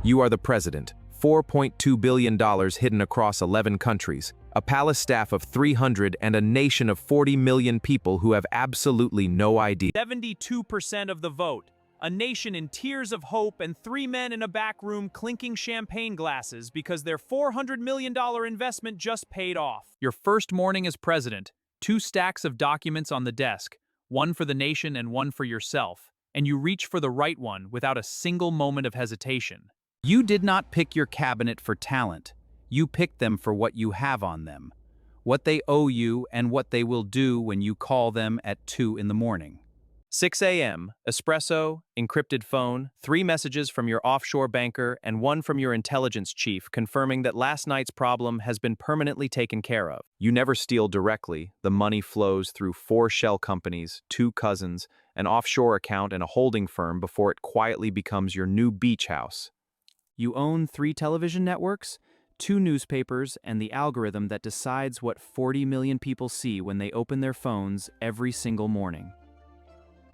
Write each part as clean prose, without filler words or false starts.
You are the president. $4.2 billion hidden across 11 countries, a palace staff of 300 and a nation of 40 million people who have absolutely no idea. 72% of the vote. A nation in tears of hope and 3 men in a back room clinking champagne glasses because their $400 million investment just paid off. Your first morning as president, 2 stacks of documents on the desk, one for the nation and one for yourself, and you reach for the right one without a single moment of hesitation. You did not pick your cabinet for talent. You picked them for what you have on them, what they owe you and what they will do when you call them at 2 in the morning. 6 a.m., espresso, encrypted phone, 3 messages from your offshore banker and 1 from your intelligence chief confirming that last night's problem has been permanently taken care of. You never steal directly. The money flows through 4 shell companies, 2 cousins, an offshore account and a holding firm before it quietly becomes your new beach house. You own 3 television networks, 2 newspapers, and the algorithm that decides what 40 million people see when they open their phones every single morning.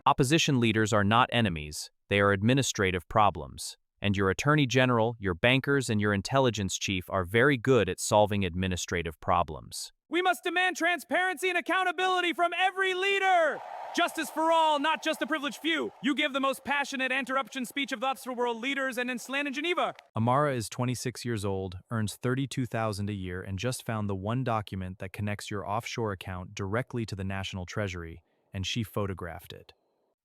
Opposition leaders are not enemies, they are administrative problems. And your attorney general, your bankers, and your intelligence chief are very good at solving administrative problems. We must demand transparency and accountability from every leader! Justice for all, not just the privileged few. You give the most passionate anti-corruption speech of the obstacle world leaders and in Slan in Geneva. Amara is 26 years old, earns $32,000 a year, and just found the one document that connects your offshore account directly to the National Treasury, and she photographed it.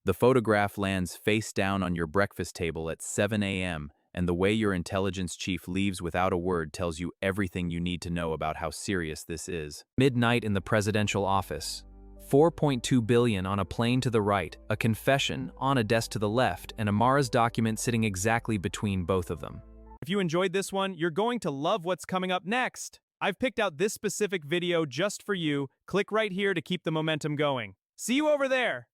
The photograph lands face down on your breakfast table at 7 a.m., and the way your intelligence chief leaves without a word tells you everything you need to know about how serious this is. Midnight in the presidential office. $4.2 billion on a plane to the right, a confession on a desk to the left, and Amara's document sitting exactly between both of them. If you enjoyed this one, you're going to love what's coming up next. I've picked out this specific video just for you. Click right here to keep the momentum going. See you over there!